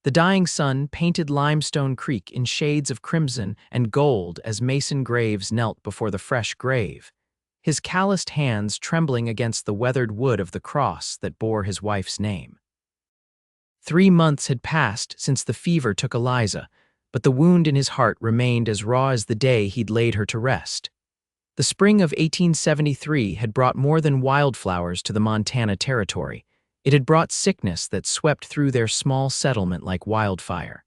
The dying sun painted Limestone Creek in shades of crimson and gold as Mason Graves knelt before the fresh grave, his calloused hands trembling against the weathered wood of the cross that bore his wife's name. 3 months had passed since the fever took Eliza, but the wound in his heart remained as raw as the day he'd laid her to rest. The spring of 1873 had brought more than wildflowers to the Montana Territory. It had brought sickness that swept through their small settlement like wildfire.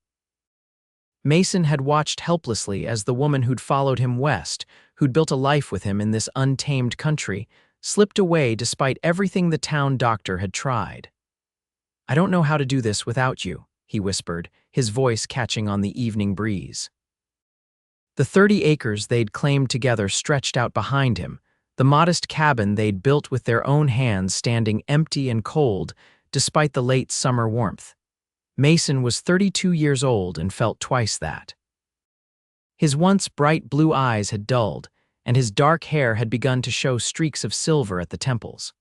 Mason had watched helplessly as the woman who'd followed him west, who'd built a life with him in this untamed country, slipped away despite everything the town doctor had tried. "I don't know how to do this without you," he whispered, his voice catching on the evening breeze. The 30 acres they'd claimed together stretched out behind him, the modest cabin they'd built with their own hands standing empty and cold despite the late summer warmth. Mason was 32 years old and felt twice that. His once bright blue eyes had dulled, and his dark hair had begun to show streaks of silver at the temples.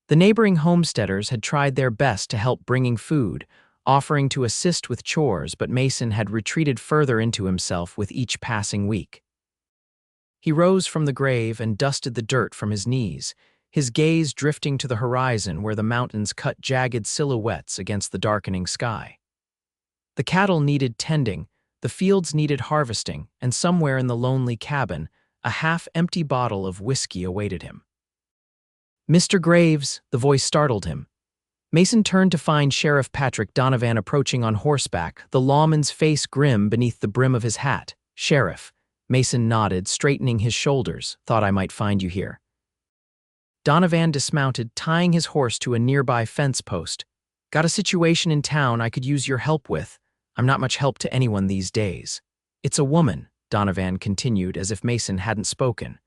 The neighboring homesteaders had tried their best to help bringing food, offering to assist with chores, but Mason had retreated further into himself with each passing week. He rose from the grave and dusted the dirt from his knees, his gaze drifting to the horizon where the mountains cut jagged silhouettes against the darkening sky. The cattle needed tending, the fields needed harvesting, and somewhere in the lonely cabin, a half-empty bottle of whiskey awaited him. "Mr. Graves," the voice startled him. Mason turned to find Sheriff Patrick Donovan approaching on horseback, the lawman's face grim beneath the brim of his hat. "Sheriff," Mason nodded, straightening his shoulders. "Thought I might find you here." Donovan dismounted, tying his horse to a nearby fence post. "Got a situation in town I could use your help with. I'm not much help to anyone these days." "It's a woman," Donovan continued as if Mason hadn't spoken.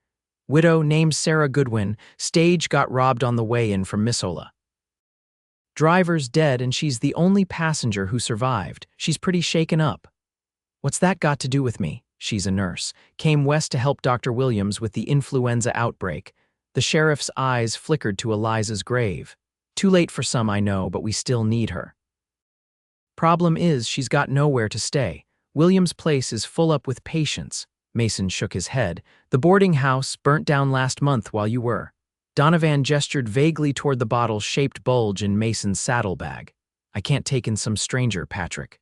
"Widow named Sarah Goodwin. Stage got robbed on the way in from Missoula. Driver's dead and she's the only passenger who survived. She's pretty shaken up." "What's that got to do with me?" "She's a nurse. Came west to help Dr. Williams with the influenza outbreak." The sheriff's eyes flickered to Eliza's grave. "Too late for some, I know, but we still need her. Problem is, she's got nowhere to stay. Williams' place is full up with patients." Mason shook his head. "The boarding house burnt down last month while you were." Donovan gestured vaguely toward the bottle-shaped bulge in Mason's saddlebag. "I can't take in some stranger, Patrick."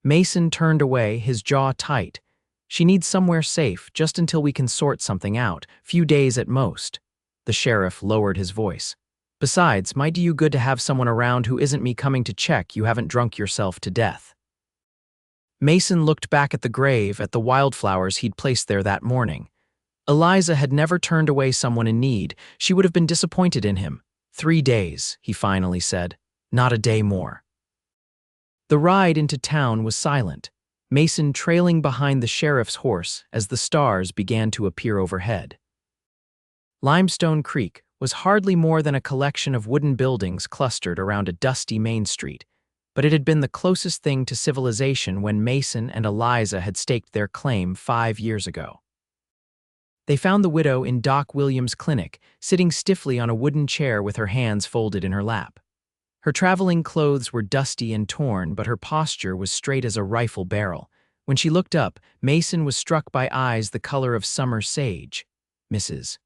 Mason turned away, his jaw tight. "She needs somewhere safe, just until we can sort something out. Few days at most." The sheriff lowered his voice. "Besides, might do you good to have someone around who isn't me coming to check you haven't drunk yourself to death." Mason looked back at the grave, at the wildflowers he'd placed there that morning. Eliza had never turned away someone in need. She would have been disappointed in him. 3 days, he finally said. Not a day more. The ride into town was silent, Mason trailing behind the sheriff's horse as the stars began to appear overhead. Limestone Creek was hardly more than a collection of wooden buildings clustered around a dusty main street, but it had been the closest thing to civilization when Mason and Eliza had staked their claim 5 years ago. They found the widow in Doc Williams' clinic, sitting stiffly on a wooden chair with her hands folded in her lap. Her traveling clothes were dusty and torn, but her posture was straight as a rifle barrel. When she looked up, Mason was struck by eyes the color of summer sage. "Mrs.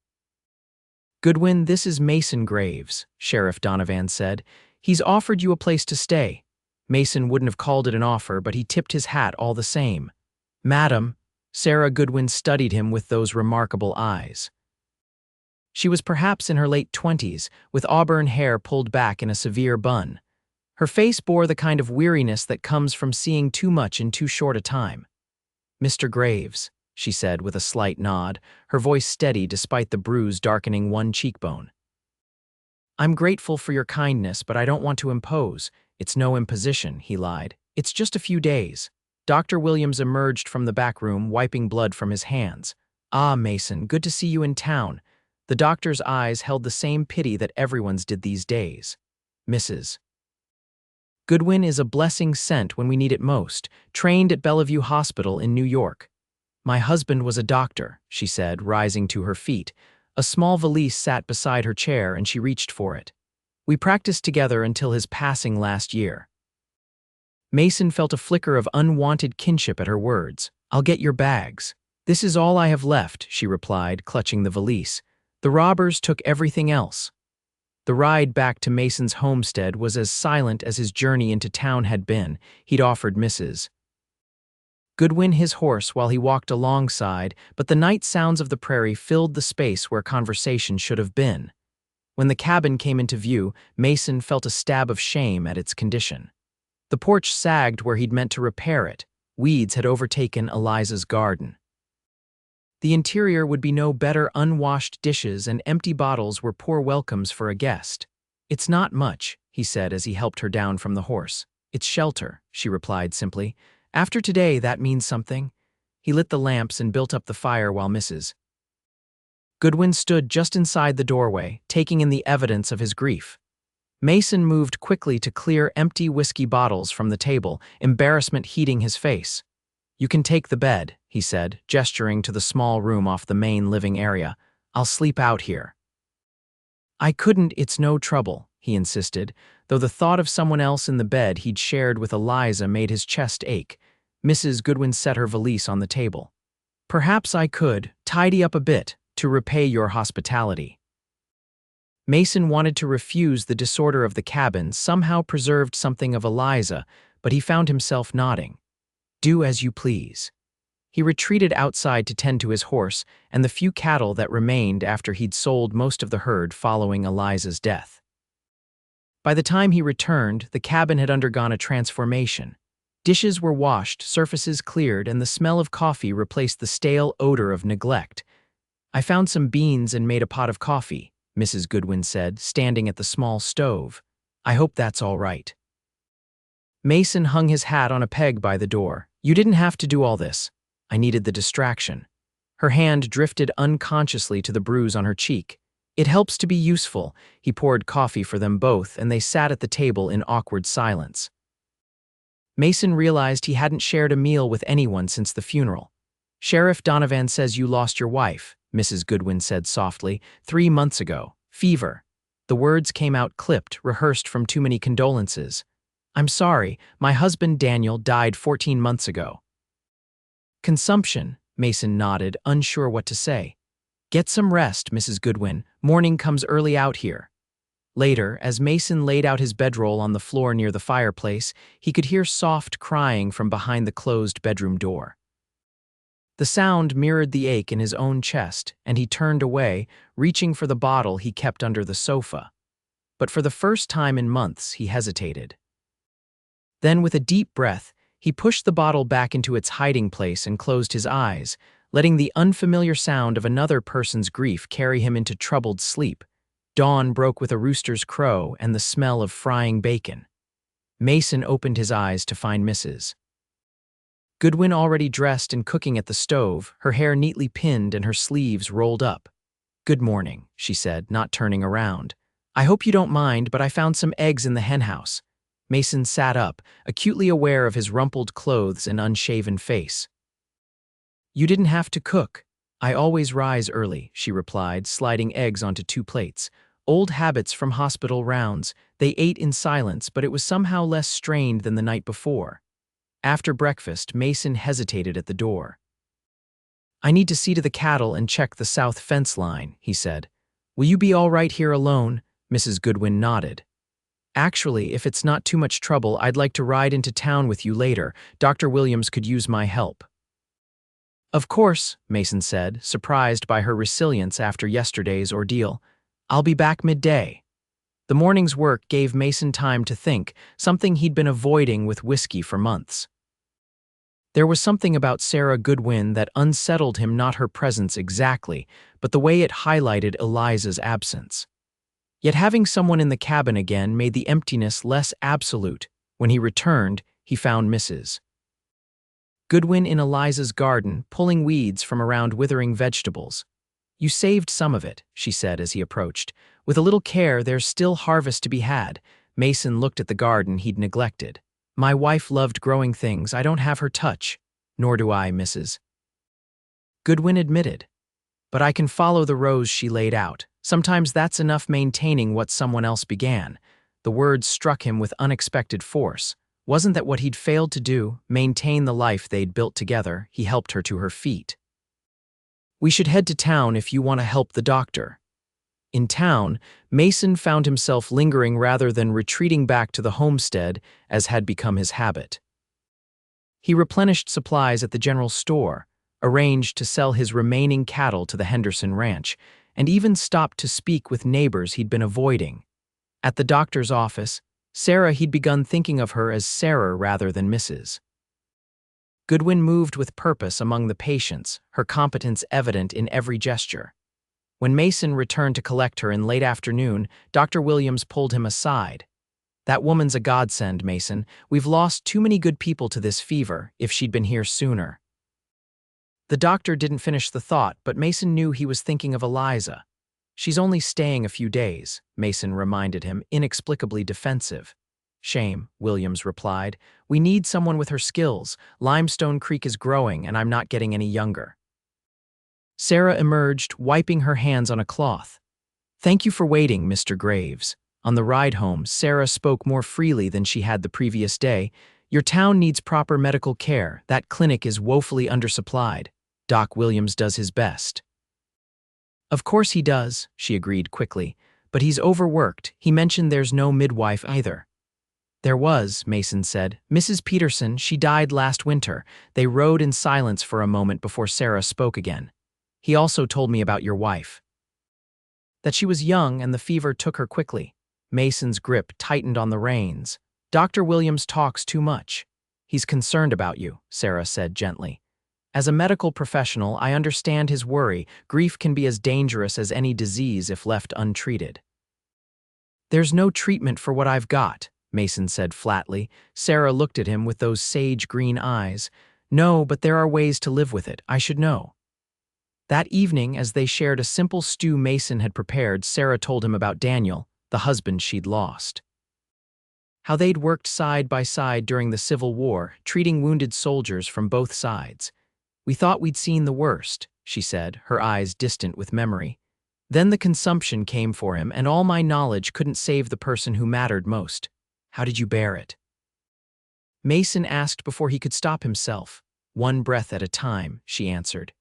Goodwin, this is Mason Graves," Sheriff Donovan said. "He's offered you a place to stay." Mason wouldn't have called it an offer, but he tipped his hat all the same. "Madam," Sarah Goodwin studied him with those remarkable eyes. She was perhaps in her late 20s, with auburn hair pulled back in a severe bun. Her face bore the kind of weariness that comes from seeing too much in too short a time. "Mr. Graves," she said with a slight nod, her voice steady despite the bruise darkening one cheekbone. "I'm grateful for your kindness, but I don't want to impose." "It's no imposition," he lied. "It's just a few days." Dr. Williams emerged from the back room, wiping blood from his hands. "Ah, Mason, good to see you in town." The doctor's eyes held the same pity that everyone's did these days. "Mrs. Goodwin is a blessing sent when we need it most, trained at Bellevue Hospital in New York." "My husband was a doctor," she said, rising to her feet. A small valise sat beside her chair and she reached for it. "We practiced together until his passing last year." Mason felt a flicker of unwanted kinship at her words. "I'll get your bags." "This is all I have left," she replied, clutching the valise. "The robbers took everything else." The ride back to Mason's homestead was as silent as his journey into town had been. He'd offered Mrs. Goodwin his horse while he walked alongside, but the night sounds of the prairie filled the space where conversation should have been. When the cabin came into view, Mason felt a stab of shame at its condition. The porch sagged where he'd meant to repair it. Weeds had overtaken Eliza's garden. The interior would be no better. Unwashed dishes and empty bottles were poor welcomes for a guest. "It's not much," he said as he helped her down from the horse. "It's shelter," she replied simply. "After today, that means something." He lit the lamps and built up the fire while Mrs. Goodwin stood just inside the doorway, taking in the evidence of his grief. Mason moved quickly to clear empty whiskey bottles from the table, embarrassment heating his face. "You can take the bed," he said, gesturing to the small room off the main living area. "I'll sleep out here." "I couldn't, it's no trouble," he insisted, though the thought of someone else in the bed he'd shared with Eliza made his chest ache. Mrs. Goodwin set her valise on the table. "Perhaps I could tidy up a bit to repay your hospitality." Mason wanted to refuse. The disorder of the cabin somehow preserved something of Eliza, but he found himself nodding. "Do as you please." He retreated outside to tend to his horse and the few cattle that remained after he'd sold most of the herd following Eliza's death. By the time he returned, the cabin had undergone a transformation. Dishes were washed, surfaces cleared, and the smell of coffee replaced the stale odor of neglect. "I found some beans and made a pot of coffee," Mrs. Goodwin said, standing at the small stove. "I hope that's all right." Mason hung his hat on a peg by the door. "You didn't have to do all this. I needed the distraction." Her hand drifted unconsciously to the bruise on her cheek. "It helps to be useful." He poured coffee for them both, and they sat at the table in awkward silence. Mason realized he hadn't shared a meal with anyone since the funeral. "Sheriff Donovan says you lost your wife," Mrs. Goodwin said softly, 3 months ago. "Fever." The words came out clipped, rehearsed from too many condolences. "I'm sorry, my husband Daniel died 14 months ago." "Consumption," Mason nodded, unsure what to say. "Get some rest, Mrs. Goodwin. Morning comes early out here." Later, as Mason laid out his bedroll on the floor near the fireplace, he could hear soft crying from behind the closed bedroom door. The sound mirrored the ache in his own chest, and he turned away, reaching for the bottle he kept under the sofa. But for the first time in months, he hesitated. Then, with a deep breath, he pushed the bottle back into its hiding place and closed his eyes, letting the unfamiliar sound of another person's grief carry him into troubled sleep. Dawn broke with a rooster's crow and the smell of frying bacon. Mason opened his eyes to find Mrs. Goodwin already dressed and cooking at the stove, her hair neatly pinned and her sleeves rolled up. "Good morning," she said, not turning around. "I hope you don't mind, but I found some eggs in the henhouse." Mason sat up, acutely aware of his rumpled clothes and unshaven face. "You didn't have to cook." "I always rise early," she replied, sliding eggs onto 2 plates. Old habits from hospital rounds. They ate in silence, but it was somehow less strained than the night before. After breakfast, Mason hesitated at the door. "I need to see to the cattle and check the south fence line," he said. "Will you be all right here alone?" Mrs. Goodwin nodded. "Actually, if it's not too much trouble, I'd like to ride into town with you later. Dr. Williams could use my help." "Of course," Mason said, surprised by her resilience after yesterday's ordeal. "I'll be back midday." The morning's work gave Mason time to think, something he'd been avoiding with whiskey for months. There was something about Sarah Goodwin that unsettled him, not her presence exactly, but the way it highlighted Eliza's absence. Yet having someone in the cabin again made the emptiness less absolute. When he returned, he found Mrs. Goodwin in Eliza's garden, pulling weeds from around withering vegetables. "You saved some of it," she said as he approached. "With a little care, there's still harvest to be had." Mason looked at the garden he'd neglected. "My wife loved growing things. I don't have her touch." "Nor do I, Mrs. Goodwin admitted. "But I can follow the rows she laid out. Sometimes that's enough maintaining what someone else began." The words struck him with unexpected force. Wasn't that what he'd failed to do, maintain the life they'd built together? He helped her to her feet. "We should head to town if you want to help the doctor." In town, Mason found himself lingering rather than retreating back to the homestead, as had become his habit. He replenished supplies at the general store, arranged to sell his remaining cattle to the Henderson ranch, and even stopped to speak with neighbors he'd been avoiding. At the doctor's office, Sarah he'd begun thinking of her as Sarah rather than Mrs. Goodwin moved with purpose among the patients, her competence evident in every gesture. When Mason returned to collect her in late afternoon, Dr. Williams pulled him aside. "That woman's a godsend, Mason. We've lost too many good people to this fever. If she'd been here sooner." The doctor didn't finish the thought, but Mason knew he was thinking of Eliza. "She's only staying a few days," Mason reminded him, inexplicably defensive. "Shame," Williams replied. "We need someone with her skills. Limestone Creek is growing, and I'm not getting any younger." Sarah emerged, wiping her hands on a cloth. "Thank you for waiting, Mr. Graves." On the ride home, Sarah spoke more freely than she had the previous day. "Your town needs proper medical care. That clinic is woefully undersupplied. Doc Williams does his best." "Of course he does," she agreed quickly. "But he's overworked. He mentioned there's no midwife either." "There was," Mason said. "Mrs. Peterson, she died last winter." They rode in silence for a moment before Sarah spoke again. "He also told me about your wife. That she was young and the fever took her quickly." Mason's grip tightened on the reins. "Dr. Williams talks too much." "He's concerned about you," Sarah said gently. "As a medical professional, I understand his worry. Grief can be as dangerous as any disease if left untreated." "There's no treatment for what I've got," Mason said flatly. Sarah looked at him with those sage green eyes. "No, but there are ways to live with it. I should know." That evening, as they shared a simple stew Mason had prepared, Sarah told him about Daniel, the husband she'd lost. How they'd worked side by side during the Civil War, treating wounded soldiers from both sides. "We thought we'd seen the worst," she said, her eyes distant with memory. "Then the consumption came for him, and all my knowledge couldn't save the person who mattered most. How did you bear it?" Mason asked before he could stop himself. "One breath at a time," she answered.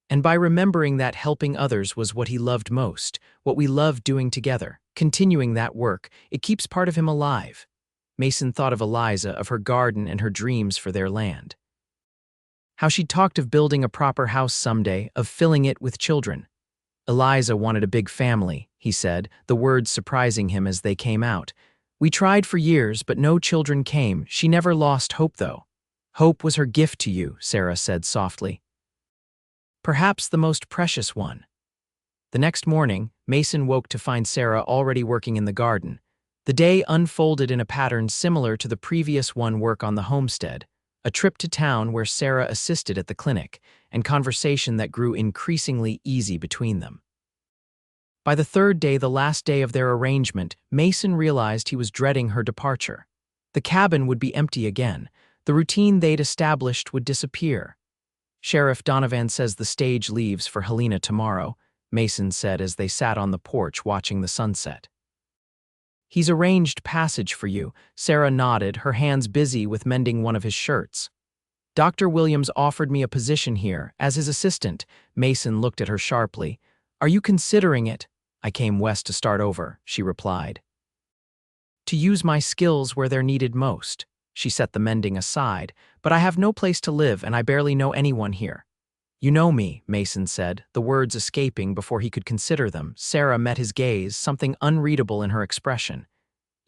And by remembering that helping others was what he loved most, what we loved doing together, continuing that work, it keeps part of him alive. Mason thought of Eliza, of her garden and her dreams for their land. How she'd talked of building a proper house someday, of filling it with children. Eliza wanted a big family, he said, the words surprising him as they came out. "We tried for years, but no children came. She never lost hope, though." "Hope was her gift to you," Sarah said softly. "Perhaps the most precious one." The next morning, Mason woke to find Sarah already working in the garden. The day unfolded in a pattern similar to the previous work on the homestead, a trip to town where Sarah assisted at the clinic, and conversation that grew increasingly easy between them. By the third day, the last day of their arrangement, Mason realized he was dreading her departure. The cabin would be empty again. The routine they'd established would disappear. "Sheriff Donovan says the stage leaves for Helena tomorrow," Mason said as they sat on the porch watching the sunset. "He's arranged passage for you." Sarah nodded, her hands busy with mending one of his shirts. "Dr. Williams offered me a position here, as his assistant." Mason looked at her sharply. "Are you considering it?" "I came west to start over," she replied. "To use my skills where they're needed most." She set the mending aside. "But I have no place to live and I barely know anyone here." "You know me," Mason said, the words escaping before he could consider them. Sarah met his gaze, something unreadable in her expression.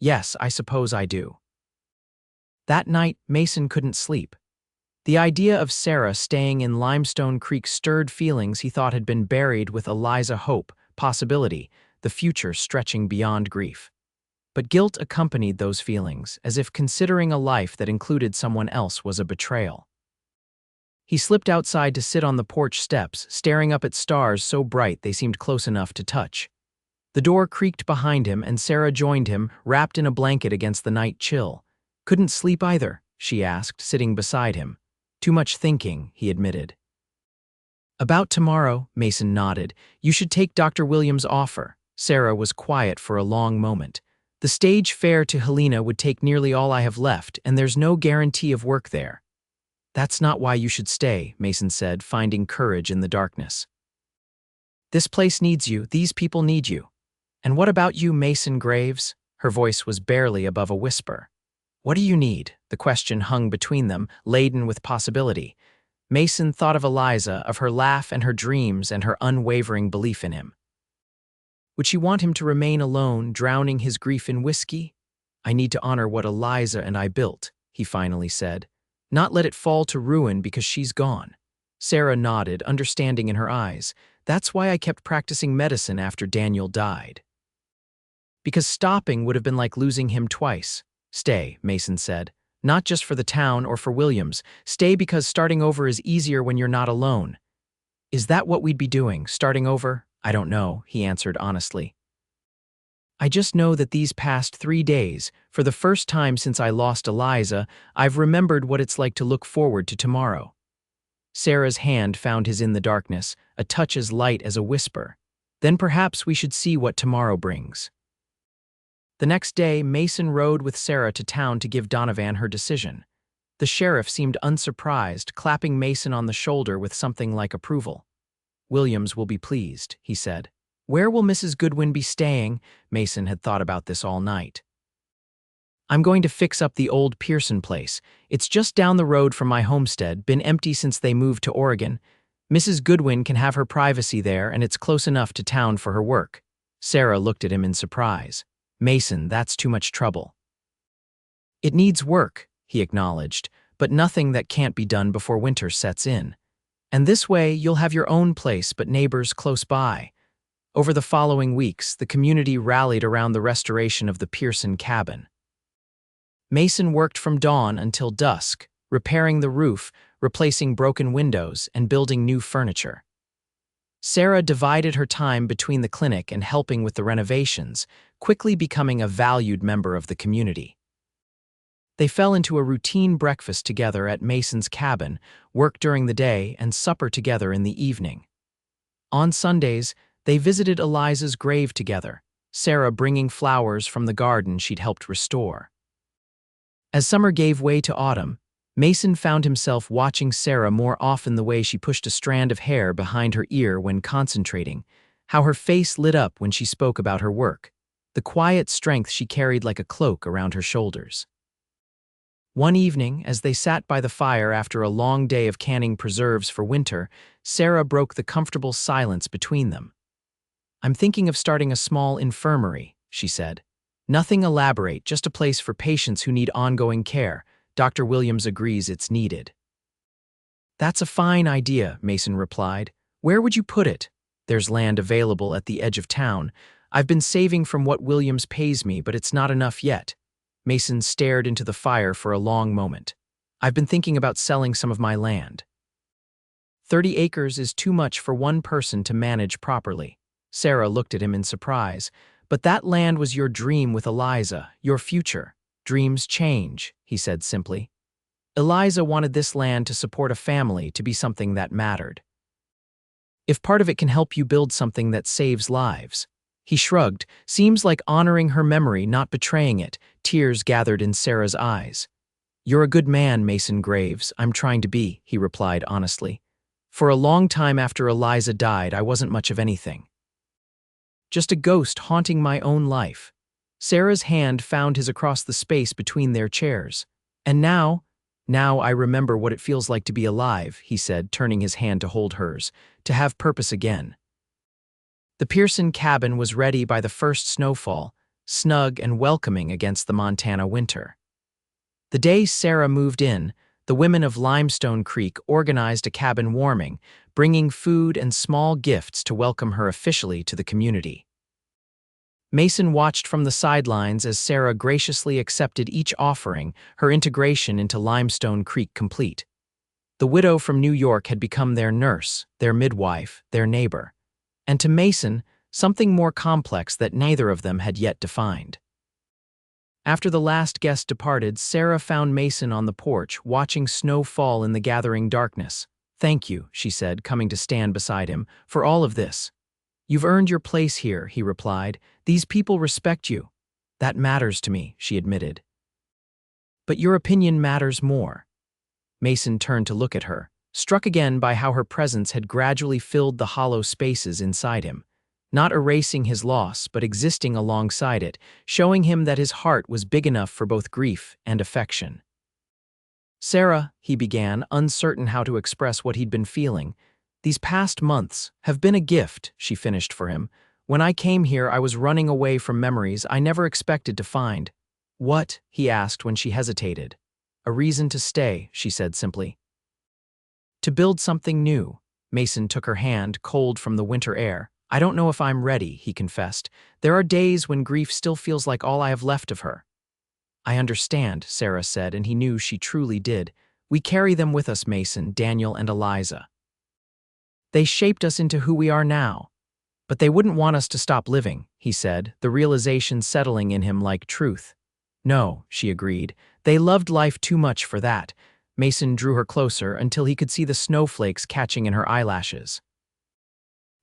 "Yes, I suppose I do." That night, Mason couldn't sleep. The idea of Sarah staying in Limestone Creek stirred feelings he thought had been buried with Eliza, hope, possibility, the future stretching beyond grief. But guilt accompanied those feelings, as if considering a life that included someone else was a betrayal. He slipped outside to sit on the porch steps, staring up at stars so bright they seemed close enough to touch. The door creaked behind him and Sarah joined him, wrapped in a blanket against the night chill. "Couldn't sleep either?" she asked, sitting beside him. "Too much thinking," he admitted. "About tomorrow," Mason nodded. "You should take Dr. Williams' offer." Sarah was quiet for a long moment. The stage fare to Helena would take nearly all I have left, and there's no guarantee of work there. That's not why you should stay, Mason said, finding courage in the darkness. This place needs you, these people need you. And what about you, Mason Graves? Her voice was barely above a whisper. What do you need? The question hung between them, laden with possibility. Mason thought of Eliza, of her laugh and her dreams and her unwavering belief in him. Would she want him to remain alone, drowning his grief in whiskey? I need to honor what Eliza and I built, he finally said. Not let it fall to ruin because she's gone. Sarah nodded, understanding in her eyes. That's why I kept practicing medicine after Daniel died. Because stopping would have been like losing him twice. Stay, Mason said. Not just for the town or for Williams. Stay because starting over is easier when you're not alone. Is that what we'd be doing, starting over? I don't know, he answered honestly. I just know that these past 3 days, for the first time since I lost Eliza, I've remembered what it's like to look forward to tomorrow. Sarah's hand found his in the darkness, a touch as light as a whisper. Then perhaps we should see what tomorrow brings. The next day, Mason rode with Sarah to town to give Donovan her decision. The sheriff seemed unsurprised, clapping Mason on the shoulder with something like approval. Williams will be pleased, he said. Where will Mrs. Goodwin be staying? Mason had thought about this all night. I'm going to fix up the old Pearson place. It's just down the road from my homestead, been empty since they moved to Oregon. Mrs. Goodwin can have her privacy there, and it's close enough to town for her work. Sarah looked at him in surprise. Mason, that's too much trouble. It needs work, he acknowledged, but nothing that can't be done before winter sets in. And this way, you'll have your own place but neighbors close by. Over the following weeks, the community rallied around the restoration of the Pearson cabin. Mason worked from dawn until dusk, repairing the roof, replacing broken windows, and building new furniture. Sarah divided her time between the clinic and helping with the renovations, quickly becoming a valued member of the community. They fell into a routine breakfast together at Mason's cabin, work during the day, and supper together in the evening. On Sundays, they visited Eliza's grave together, Sarah bringing flowers from the garden she'd helped restore. As summer gave way to autumn, Mason found himself watching Sarah more often, the way she pushed a strand of hair behind her ear when concentrating, how her face lit up when she spoke about her work, the quiet strength she carried like a cloak around her shoulders. One evening, as they sat by the fire after a long day of canning preserves for winter, Sarah broke the comfortable silence between them. I'm thinking of starting a small infirmary, she said. Nothing elaborate, just a place for patients who need ongoing care. Dr. Williams agrees it's needed. That's a fine idea, Mason replied. Where would you put it? There's land available at the edge of town. I've been saving from what Williams pays me, but it's not enough yet. Mason stared into the fire for a long moment. I've been thinking about selling some of my land. 30 acres is too much for one person to manage properly. Sarah looked at him in surprise. But that land was your dream with Eliza, your future. Dreams change, he said simply. Eliza wanted this land to support a family, to be something that mattered. If part of it can help you build something that saves lives. He shrugged, seems like honoring her memory, not betraying it. Tears gathered in Sarah's eyes. You're a good man, Mason Graves. I'm trying to be, he replied honestly. For a long time after Eliza died, I wasn't much of anything. Just a ghost haunting my own life. Sarah's hand found his across the space between their chairs. And now I remember what it feels like to be alive, he said, turning his hand to hold hers, to have purpose again. The Pearson cabin was ready by the first snowfall, snug and welcoming against the Montana winter. The day Sarah moved in, the women of Limestone Creek organized a cabin warming, bringing food and small gifts to welcome her officially to the community. Mason watched from the sidelines as Sarah graciously accepted each offering, her integration into Limestone Creek complete. The widow from New York had become their nurse, their midwife, their neighbor. And to Mason, something more complex that neither of them had yet defined. After the last guest departed, Sarah found Mason on the porch, watching snow fall in the gathering darkness. Thank you, she said, coming to stand beside him, for all of this. You've earned your place here, he replied. These people respect you. That matters to me, she admitted. But your opinion matters more. Mason turned to look at her, struck again by how her presence had gradually filled the hollow spaces inside him, not erasing his loss but existing alongside it, showing him that his heart was big enough for both grief and affection. Sarah, he began, uncertain how to express what he'd been feeling. These past months have been a gift, she finished for him. When I came here, I was running away from memories I never expected to find. What? He asked when she hesitated. A reason to stay, she said simply. To build something new. Mason took her hand, cold from the winter air. I don't know if I'm ready, he confessed. There are days when grief still feels like all I have left of her. I understand, Sarah said, and he knew she truly did. We carry them with us, Mason, Daniel, and Eliza. They shaped us into who we are now. But they wouldn't want us to stop living, he said, the realization settling in him like truth. No, she agreed. They loved life too much for that. Mason drew her closer until he could see the snowflakes catching in her eyelashes.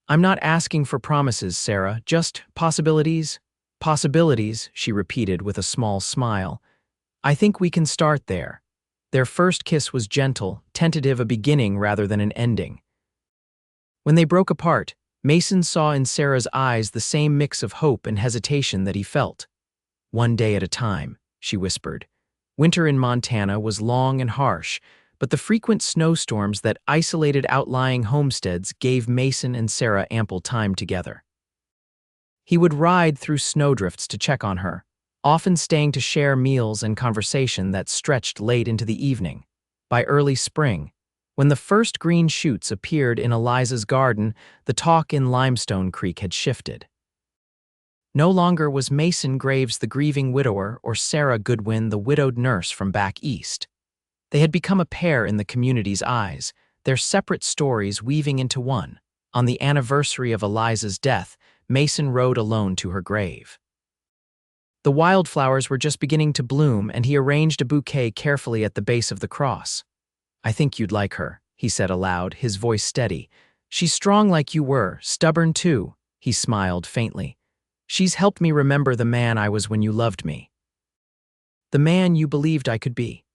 I'm not asking for promises, Sarah, just possibilities. Possibilities, she repeated with a small smile. I think we can start there. Their first kiss was gentle, tentative, a beginning rather than an ending. When they broke apart, Mason saw in Sarah's eyes the same mix of hope and hesitation that he felt. One day at a time, she whispered. Winter in Montana was long and harsh, but the frequent snowstorms that isolated outlying homesteads gave Mason and Sarah ample time together. He would ride through snowdrifts to check on her, often staying to share meals and conversation that stretched late into the evening. By early spring, when the first green shoots appeared in Eliza's garden, the talk in Limestone Creek had shifted. No longer was Mason Graves the grieving widower or Sarah Goodwin the widowed nurse from back east. They had become a pair in the community's eyes, their separate stories weaving into one. On the anniversary of Eliza's death, Mason rode alone to her grave. The wildflowers were just beginning to bloom, and he arranged a bouquet carefully at the base of the cross. I think you'd like her, he said aloud, his voice steady. She's strong like you were, stubborn too, he smiled faintly. She's helped me remember the man I was when you loved me. The man you believed I could be.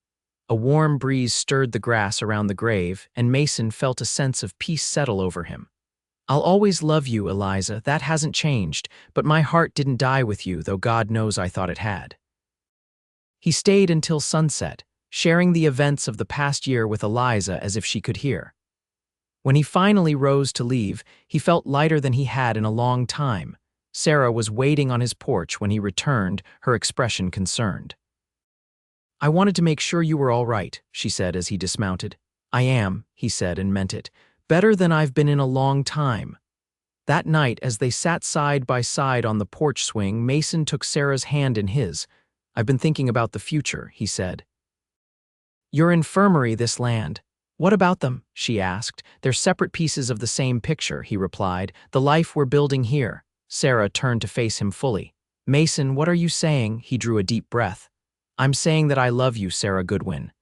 A warm breeze stirred the grass around the grave, and Mason felt a sense of peace settle over him. I'll always love you, Eliza, that hasn't changed, but my heart didn't die with you, though God knows I thought it had. He stayed until sunset, sharing the events of the past year with Eliza as if she could hear. When he finally rose to leave, he felt lighter than he had in a long time. Sarah was waiting on his porch when he returned, her expression concerned. I wanted to make sure you were all right, she said as he dismounted. I am, he said and meant it. Better than I've been in a long time. That night, as they sat side by side on the porch swing, Mason took Sarah's hand in his. I've been thinking about the future, he said. Your infirmary, this land. What about them? She asked. They're separate pieces of the same picture, he replied. The life we're building here. Sarah turned to face him fully. Mason, what are you saying? He drew a deep breath. I'm saying that I love you, Sarah Goodwin.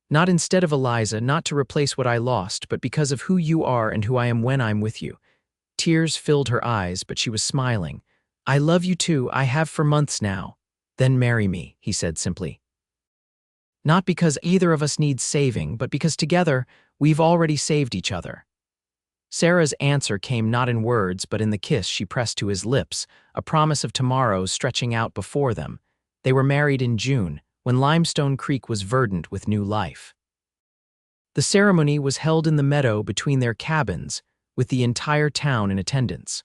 Not instead of Eliza, not to replace what I lost, but because of who you are and who I am when I'm with you. Tears filled her eyes, but she was smiling. I love you too, I have for months now. Then marry me, he said simply. Not because either of us needs saving, but because together, we've already saved each other. Sarah's answer came not in words, but in the kiss she pressed to his lips, a promise of tomorrows stretching out before them. They were married in June, when Limestone Creek was verdant with new life. The ceremony was held in the meadow between their cabins, with the entire town in attendance.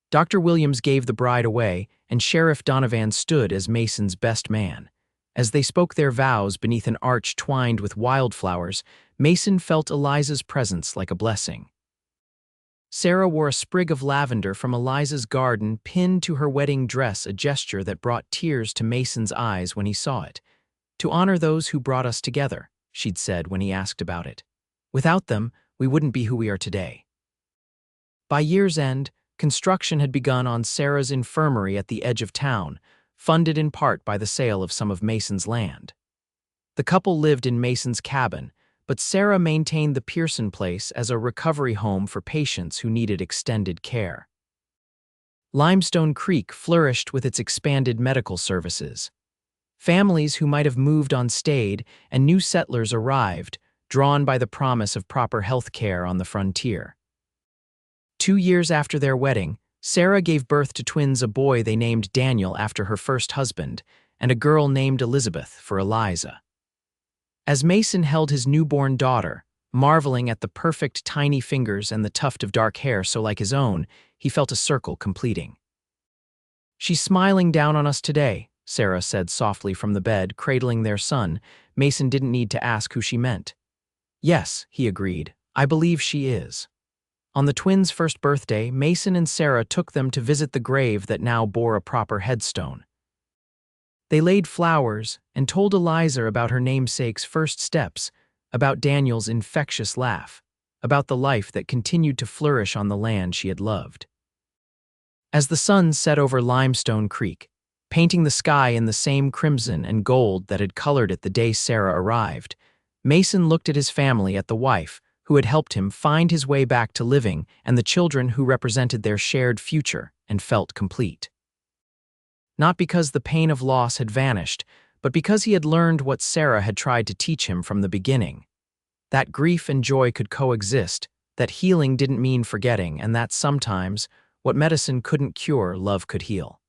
Dr. Williams gave the bride away, and Sheriff Donovan stood as Mason's best man. As they spoke their vows beneath an arch twined with wildflowers, Mason felt Eliza's presence like a blessing. Sarah wore a sprig of lavender from Eliza's garden pinned to her wedding dress, a gesture that brought tears to Mason's eyes when he saw it. To honor those who brought us together, she'd said when he asked about it. Without them, we wouldn't be who we are today. By year's end, construction had begun on Sarah's infirmary at the edge of town, funded in part by the sale of some of Mason's land. The couple lived in Mason's cabin, but Sarah maintained the Pearson place as a recovery home for patients who needed extended care. Limestone Creek flourished with its expanded medical services. Families who might have moved on stayed, and new settlers arrived, drawn by the promise of proper health care on the frontier. 2 years after their wedding, Sarah gave birth to twins, a boy they named Daniel after her first husband, and a girl named Elizabeth for Eliza. As Mason held his newborn daughter, marveling at the perfect tiny fingers and the tuft of dark hair so like his own, he felt a circle completing. "She's smiling down on us today," Sarah said softly from the bed, cradling their son. Mason didn't need to ask who she meant. "Yes," he agreed, "I believe she is." On the twins' first birthday, Mason and Sarah took them to visit the grave that now bore a proper headstone. They laid flowers and told Eliza about her namesake's first steps, about Daniel's infectious laugh, about the life that continued to flourish on the land she had loved. As the sun set over Limestone Creek, painting the sky in the same crimson and gold that had colored it the day Sarah arrived, Mason looked at his family, at the wife who had helped him find his way back to living, and the children who represented their shared future, and felt complete. Not because the pain of loss had vanished, but because he had learned what Sarah had tried to teach him from the beginning. That grief and joy could coexist, that healing didn't mean forgetting, and that sometimes, what medicine couldn't cure, love could heal.